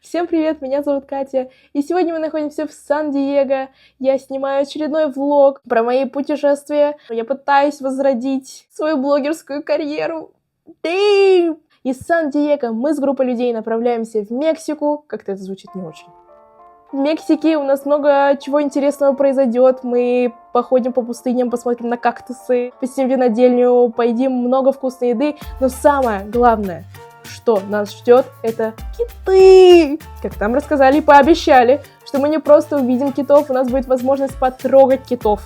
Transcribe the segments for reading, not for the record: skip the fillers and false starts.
Всем привет, меня зовут Катя, и сегодня мы находимся в Сан-Диего. Я снимаю очередной влог про мои путешествия. Я пытаюсь возродить свою блогерскую карьеру. Из Сан-Диего мы с группой людей направляемся в Мексику. Как-то это звучит не очень. В Мексике у нас много чего интересного произойдет. Мы походим по пустыням, посмотрим на кактусы, посетим винодельню, поедим много вкусной еды. Но самое главное, что нас ждет, это киты! Как нам рассказали и пообещали, что мы не просто увидим китов, у нас будет возможность потрогать китов.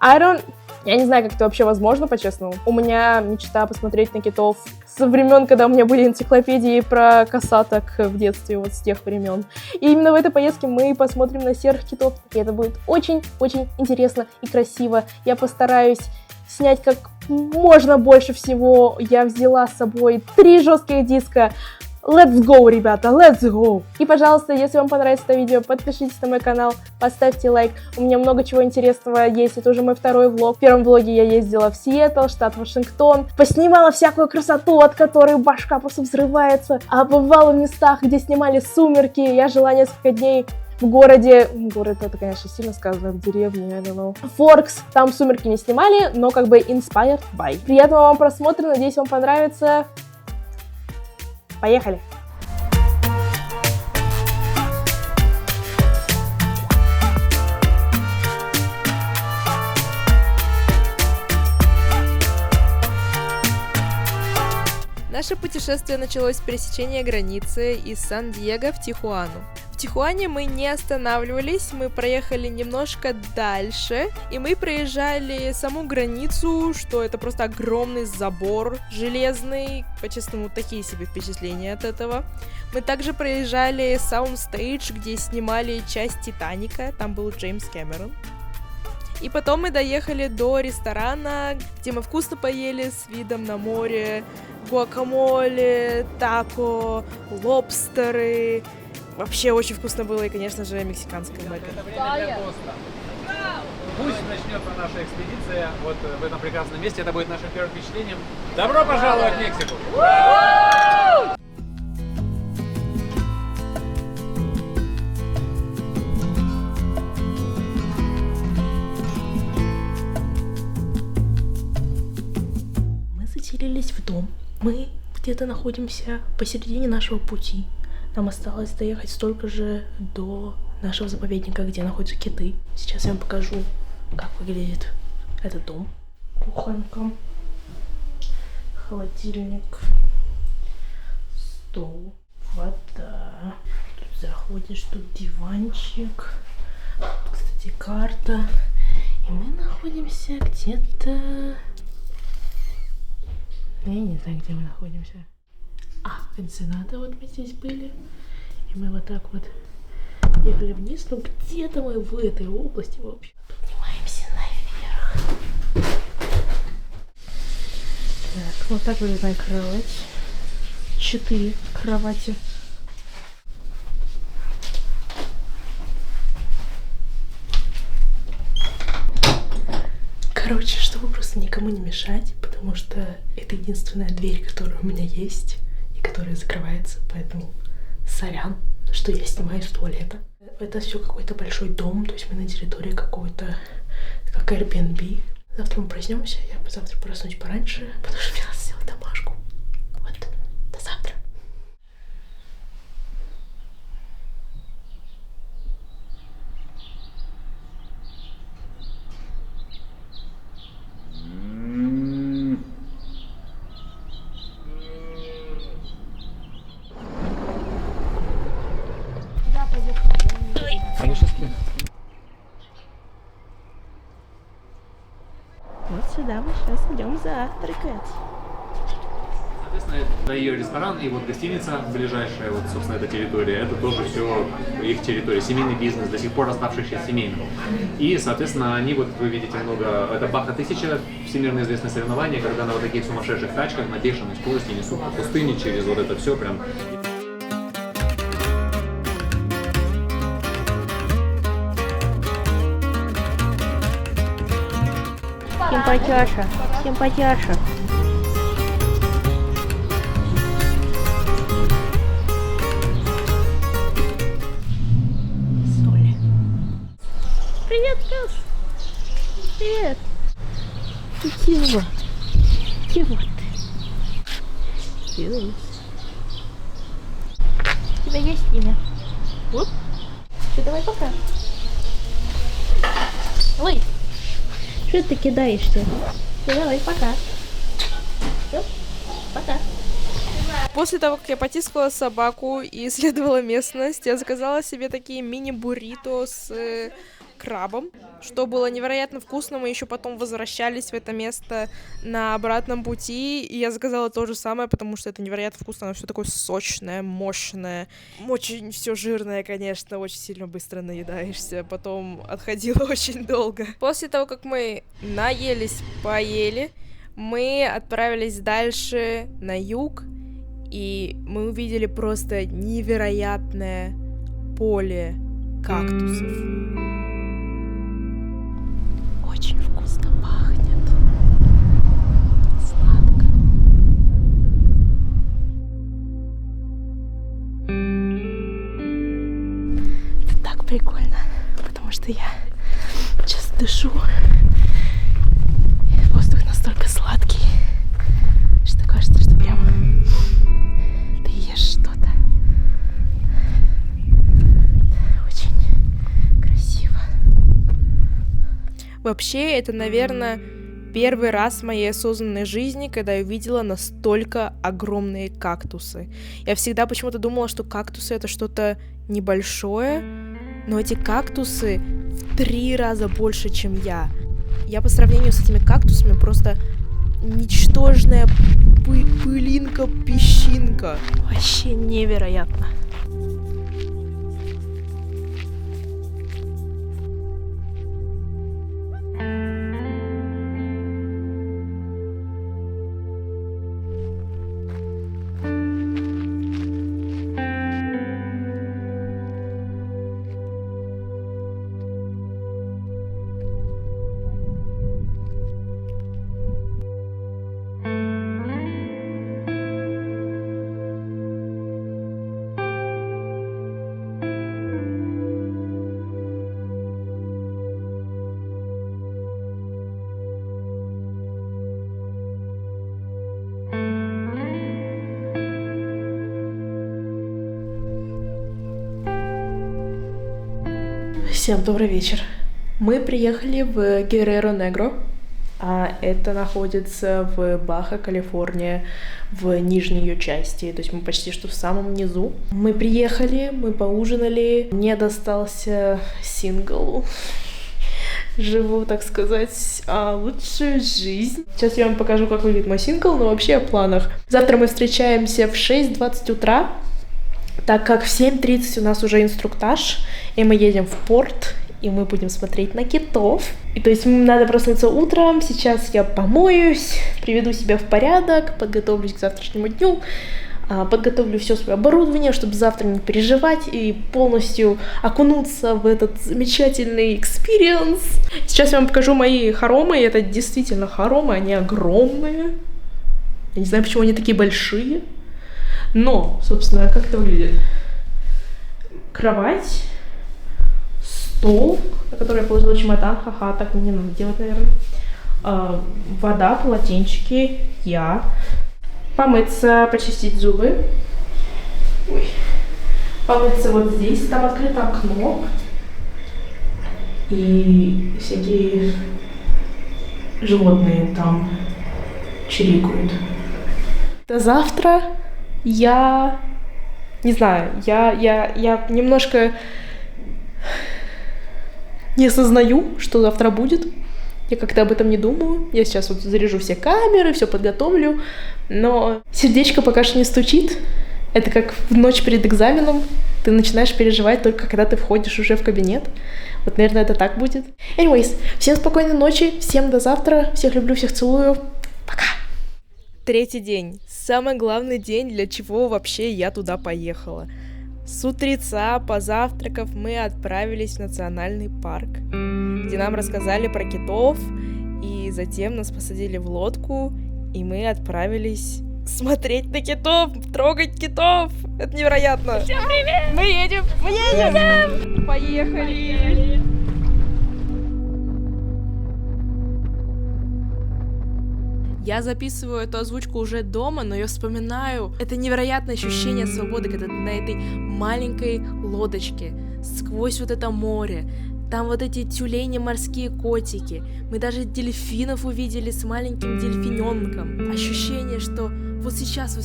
Я не знаю, как это вообще возможно, по-честному. У меня мечта посмотреть на китов со времен, когда у меня были энциклопедии про косаток в детстве, вот с тех времен. И именно в этой поездке мы посмотрим на серых китов. И это будет очень-очень интересно и красиво. Я постараюсь снять как можно больше всего. Я взяла с собой 3 жестких диска. Let's go, ребята, let's go! И, пожалуйста, если вам понравится это видео, подпишитесь на мой канал, поставьте лайк. У меня много чего интересного есть. Это уже мой второй влог. В первом влоге я ездила в Сиэтл, штат Вашингтон. Поснимала всякую красоту, от которой башка просто взрывается. А бывала в местах, где снимали «Сумерки». Я жила несколько дней в городе, город это, конечно, сильно сказано, в деревне, I don't know. Форкс, там «Сумерки» не снимали, но как бы inspired by. Приятного вам просмотра, надеюсь, вам понравится. Поехали! Наше путешествие началось с пересечения границы из Сан-Диего в Тихуану. В Тихуане мы не останавливались, мы проехали немножко дальше, и мы проезжали саму границу, что это просто огромный забор железный, по-честному, такие себе впечатления от этого. Мы также проезжали саундстейдж, где снимали часть «Титаника», там был Джеймс Кэмерон. И потом мы доехали до ресторана, где мы вкусно поели с видом на море, гуакамоле, тако, лобстеры. Вообще очень вкусно было, и, конечно же, мексиканская мэка. Это время для тоста. Пусть начнется наша экспедиция вот в этом прекрасном месте. Это будет нашим первым впечатлением. Добро пожаловать в Мексику! Мы заселились в дом. Мы где-то находимся посередине нашего пути. Нам осталось доехать столько же до нашего заповедника, где находятся киты. Сейчас я вам покажу, как выглядит этот дом. Кухонка, холодильник, стол, вода. Тут заходишь, тут диванчик. Тут, кстати, карта. И мы находимся где-то... Я не знаю, где мы находимся. Энсенада, вот мы здесь были. И мы вот так вот ехали вниз. Но где-то мы в этой области вообще. Поднимаемся наверх. Так, вот так выглядит моя кровать. 4 кровати. Короче, чтобы просто никому не мешать, потому что это единственная дверь, которая у меня есть, и которая закрывается, поэтому сорян, что я снимаю с туалета. Это все какой-то большой дом, то есть мы на территории какого-то, как Airbnb. Завтра мы проснемся, я завтра проснусь пораньше, потому что мне надо сделать домашку. Вот, до завтра. Вот сюда мы сейчас идем завтракать. Соответственно, это ее ресторан и вот гостиница ближайшая, вот, собственно, эта территория, это тоже все их территория, семейный бизнес, до сих пор оставшийся семейным. И, соответственно, они, вот вы видите много, это Баха-1000, всемирно известное соревнование, когда на вот таких сумасшедших тачках на бешеной скорости несут по пустыне через вот это все прям. Симпатяша, симпатяша. Чего ты? У тебя есть имя? Вот. Все, давай пока. Ой, что ты кидаешься? Все, давай пока. Все, пока. После того, как я потискала собаку и исследовала местность, я заказала себе такие мини-буррито с крабом, что было невероятно вкусно. Мы еще потом возвращались в это место на обратном пути, и я заказала то же самое, потому что это невероятно вкусно. Оно все такое сочное, мощное, очень все жирное, конечно, очень сильно быстро наедаешься. Потом отходило очень долго. После того, как мы наелись, поели, мы отправились дальше на юг, и мы увидели просто невероятное поле кактусов. Очень вкусно пахнет. Сладко. Это так прикольно, потому что я сейчас дышу. Воздух настолько сладкий, что кажется, что прям ты ешь что-то. Очень красиво. Вообще, это, наверное, первый раз в моей осознанной жизни, когда я увидела настолько огромные кактусы. Я всегда почему-то думала, что кактусы — это что-то небольшое, но эти кактусы в 3 раза больше, чем я. Я по сравнению с этими кактусами просто ничтожная пылинка-песчинка. Вообще невероятно. Всем добрый вечер. Мы приехали в Герреро-Негро, а это находится в Баха, Калифорния, в нижней ее части, то есть мы почти что в самом низу. Мы приехали, мы поужинали, мне достался сингл. Живу, так сказать, лучшую жизнь. Сейчас я вам покажу, как выглядит мой сингл, но вообще о планах. Завтра мы встречаемся в 6:20 утра, так как в 7:30 у нас уже инструктаж, и мы едем в порт, и мы будем смотреть на китов. И то есть надо проснуться утром, сейчас я помоюсь, приведу себя в порядок, подготовлюсь к завтрашнему дню, подготовлю все свое оборудование, чтобы завтра не переживать и полностью окунуться в этот замечательный экспириенс. Сейчас я вам покажу мои хоромы, и это действительно хоромы, они огромные. Я не знаю, почему они такие большие. Но, собственно, как это выглядит? Кровать, стол, на который я положила чемодан, ха-ха, так мне не надо делать, наверное. Вода, полотенчики, я. Помыться, почистить зубы. Ой. Помыться вот здесь, там открыто окно. И всякие животные там чирикают. До завтра я не знаю, я немножко не осознаю, что завтра будет. Я как-то об этом не думаю. Я сейчас вот заряжу все камеры, все подготовлю, но сердечко пока что не стучит. Это как в ночь перед экзаменом. Ты начинаешь переживать только когда ты входишь уже в кабинет. Вот, наверное, это так будет. Anyways, всем спокойной ночи, всем до завтра. Всех люблю, всех целую. Пока. 3-й день. Самый главный день, для чего вообще я туда поехала. С утреца, позавтракав, мы отправились в национальный парк, где нам рассказали про китов, и затем нас посадили в лодку, и мы отправились смотреть на китов, трогать китов. Это невероятно. Всем привет! Мы едем! Поехали! Я записываю эту озвучку уже дома, но я вспоминаю это невероятное ощущение свободы, когда ты на этой маленькой лодочке сквозь вот это море. Там вот эти тюлени, морские котики. Мы даже дельфинов увидели с маленьким дельфиненком. Ощущение, что вот сейчас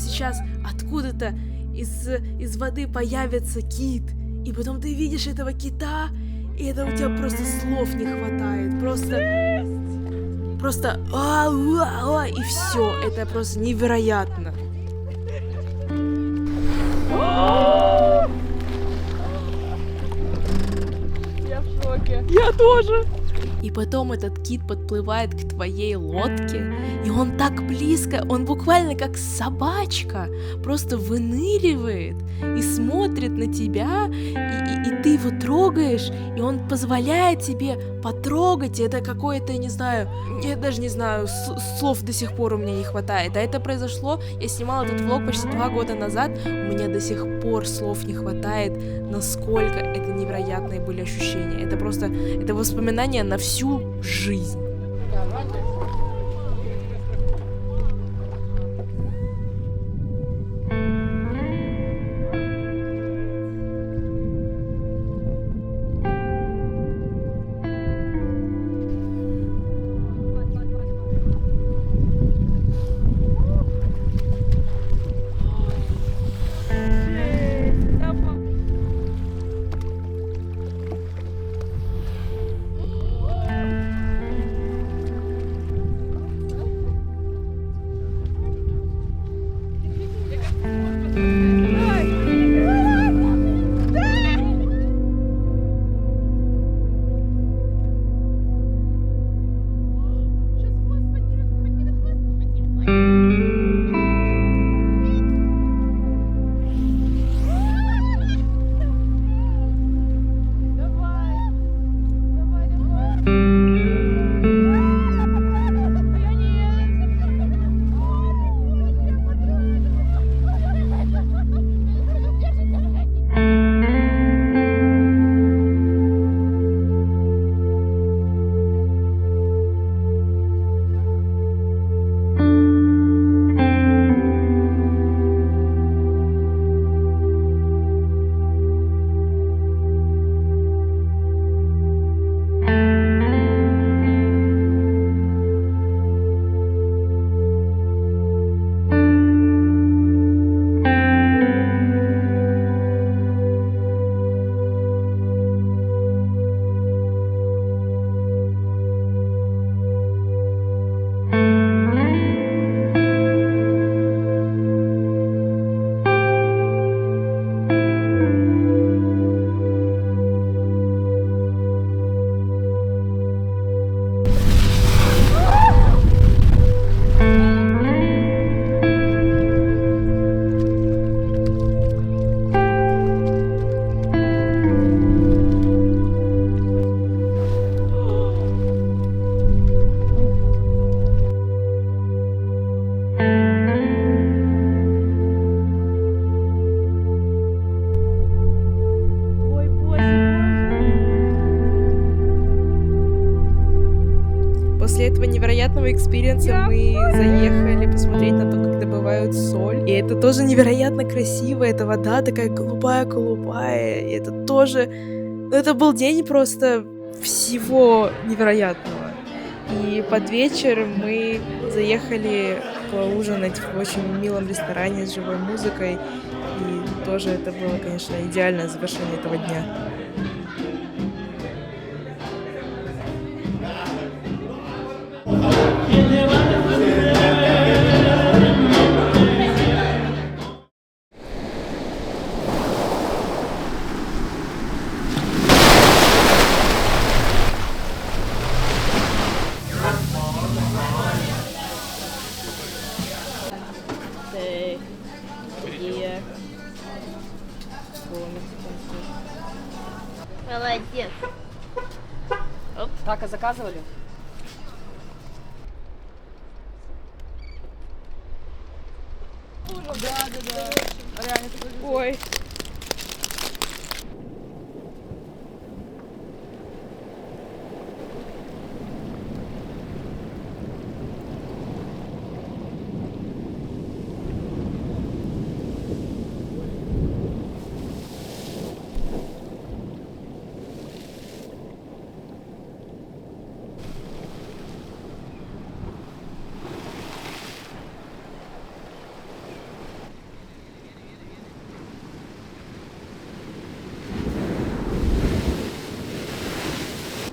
откуда-то из воды появится кит. И потом ты видишь этого кита, и это у тебя просто слов не хватает. Просто и все. Это просто невероятно. Я в шоке. Я тоже. И потом этот кит подплывает к твоей лодке, и он так близко, он буквально как собачка, просто выныривает и смотрит на тебя, и ты его трогаешь, и он позволяет тебе потрогать, и это какое-то, не знаю, я даже не знаю, слов до сих пор у меня не хватает, а это произошло, я снимала этот влог почти 2 года назад, у меня до сих пор слов не хватает, насколько это невероятные были ощущения, это просто, это воспоминания на всю жизнь. После этого невероятного экспириенса мы заехали посмотреть на то, как добывают соль. И это тоже невероятно красиво. Эта вода такая голубая-голубая. И это тоже... Это был день просто всего невероятного. И под вечер мы заехали поужинать в очень милом ресторане с живой музыкой. И тоже это было, конечно, идеальное завершение этого дня. Молодец. Оп. Так, а заказывали? Да. Реально такой. Ой.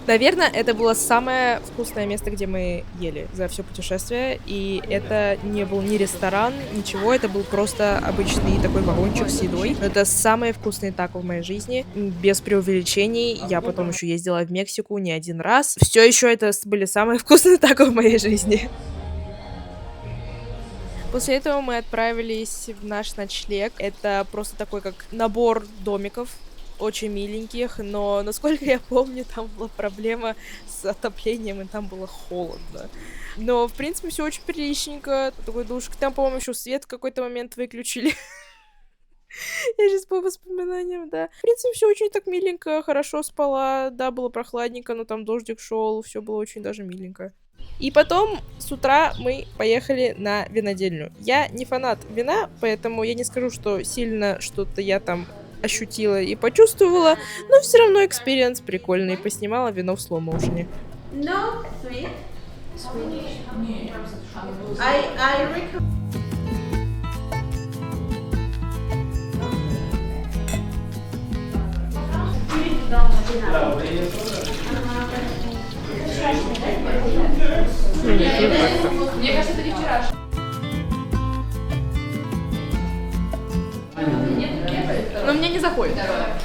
Наверное, это было самое вкусное место, где мы ели за все путешествие. И это не был ни ресторан, ничего. Это был просто обычный такой вагончик с едой. Но это самые вкусные тако в моей жизни. Без преувеличений. Я потом еще ездила в Мексику не один раз. Все еще это были самые вкусные тако в моей жизни. После этого мы отправились в наш ночлег. Это просто такой как набор домиков. Очень миленьких, но, насколько я помню, там была проблема с отоплением, и там было холодно. Но, в принципе, все очень приличненько. Такой душ. Там, по-моему, еще свет в какой-то момент выключили. Я сейчас по воспоминаниям, да. В принципе, все очень так миленько, хорошо спала. Да, было прохладненько, но там дождик шел, все было очень даже миленько. И потом с утра мы поехали на винодельню. Я не фанат вина, поэтому я не скажу, что сильно что-то я там ощутила и почувствовала, но все равно экспириенс прикольный. Поснимала вино в слоу-моушене. No, sweet. I recommend. Мне кажется, это не вчера. Но мне не заходит. А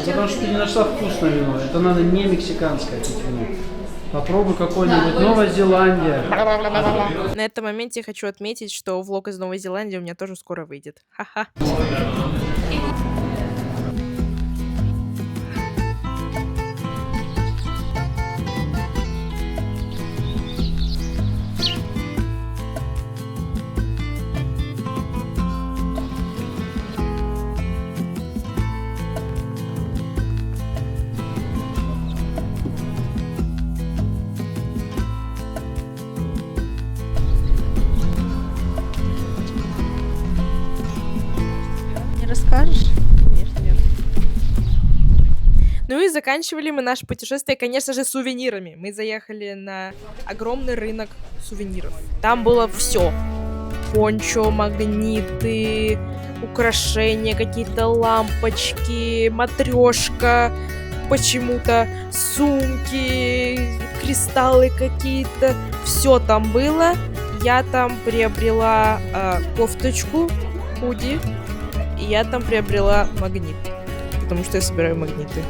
потому что ты не нашла вкусное вино. Это надо не мексиканское пить вино. Попробуй какое-нибудь Новая Зеландия. На этом моменте я хочу отметить, что влог из Новой Зеландии у меня тоже скоро выйдет. Ха-ха. Расскажешь? Конечно, нет. Ну и заканчивали мы наше путешествие, конечно же, сувенирами. Мы заехали на огромный рынок сувениров. Там было все: пончо, магниты, украшения, какие-то лампочки, матрешка, почему-то сумки, кристаллы какие-то. Все там было. Я там приобрела кофточку, худи. И я там приобрела магнит, потому что я собираю магниты.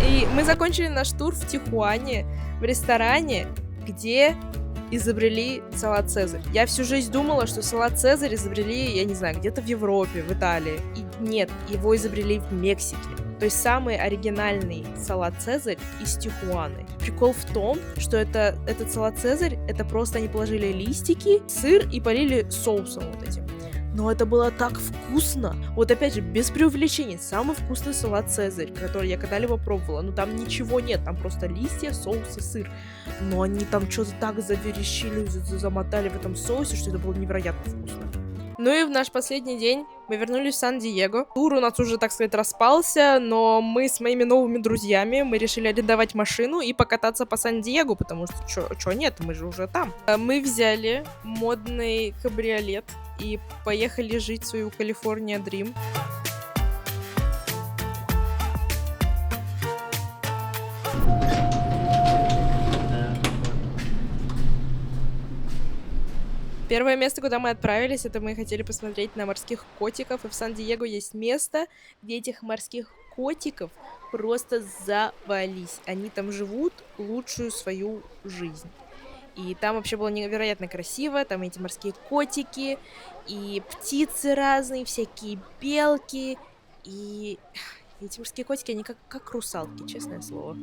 И мы закончили наш тур в Тихуане, в ресторане, где изобрели салат Цезарь. Я всю жизнь думала, что салат Цезарь изобрели, я не знаю, где-то в Европе, в Италии. И нет, его изобрели в Мексике. То есть самый оригинальный салат Цезарь из Тихуаны. Прикол в том, что этот салат Цезарь, это просто они положили листики, сыр и полили соусом вот этим. Но это было так вкусно. Вот опять же, без преувеличений, самый вкусный салат Цезарь, который я когда-либо пробовала. Ну там ничего нет, там просто листья, соус и сыр. Но они там что-то так заверещили, замотали в этом соусе, что это было невероятно вкусно. Ну и в наш последний день мы вернулись в Сан-Диего. Тур у нас уже, так сказать, распался, но мы с моими новыми друзьями, мы решили арендовать машину и покататься по Сан-Диего, потому что чё нет, мы же уже там. Мы взяли модный кабриолет и поехали жить свою California Dream. Первое место, куда мы отправились, это мы хотели посмотреть на морских котиков. И в Сан-Диего есть место, где этих морских котиков просто завались. Они там живут лучшую свою жизнь. И там вообще было невероятно красиво. Там эти морские котики, и птицы разные, всякие белки. И эти морские котики, они как русалки, честное слово.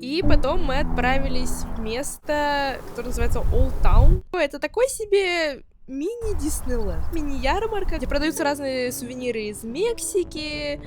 И потом мы отправились в место, которое называется Old Town. Это такой себе мини-Диснейленд, мини-ярмарка, где продаются разные сувениры из Мексики,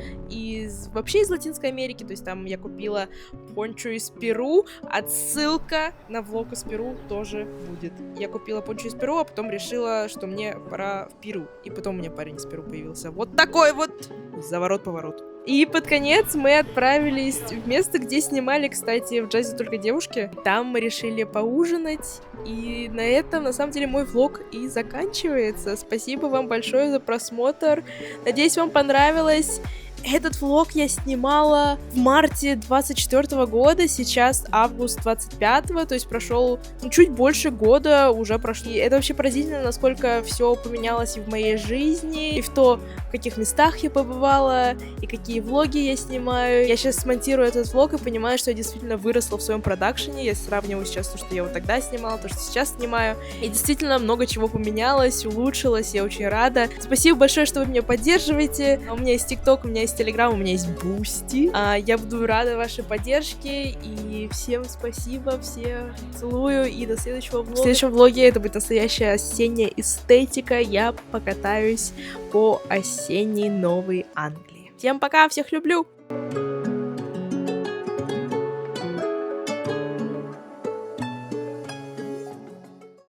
вообще из Латинской Америки. То есть там я купила пончо из Перу, отсылка на влог из Перу тоже будет. Я купила пончо из Перу, а потом решила, что мне пора в Перу. И потом у меня парень из Перу появился. Вот такой вот заворот-поворот. И под конец мы отправились в место, где снимали, кстати, в «Джазе только девушки». Там мы решили поужинать. И на этом, на самом деле, мой влог и заканчивается. Спасибо вам большое за просмотр. Надеюсь, вам понравилось. Этот влог я снимала в марте 24 года, сейчас август 25-го, то есть прошел чуть больше года уже прошло. И это вообще поразительно, насколько все поменялось и в моей жизни, и в то, в каких местах я побывала, и какие влоги я снимаю. Я сейчас смонтирую этот влог и понимаю, что я действительно выросла в своем продакшене. Я сравниваю сейчас то, что я вот тогда снимала, то, что сейчас снимаю. И действительно много чего поменялось, улучшилось, я очень рада. Спасибо большое, что вы меня поддерживаете. У меня есть ТикТок, у меня есть Телеграм, у меня есть Бусти. Я буду рада вашей поддержке. И всем спасибо, всех целую. И до следующего влога. В следующем влоге это будет настоящая осенняя эстетика. Я покатаюсь по осенней Новой Англии. Всем пока, всех люблю!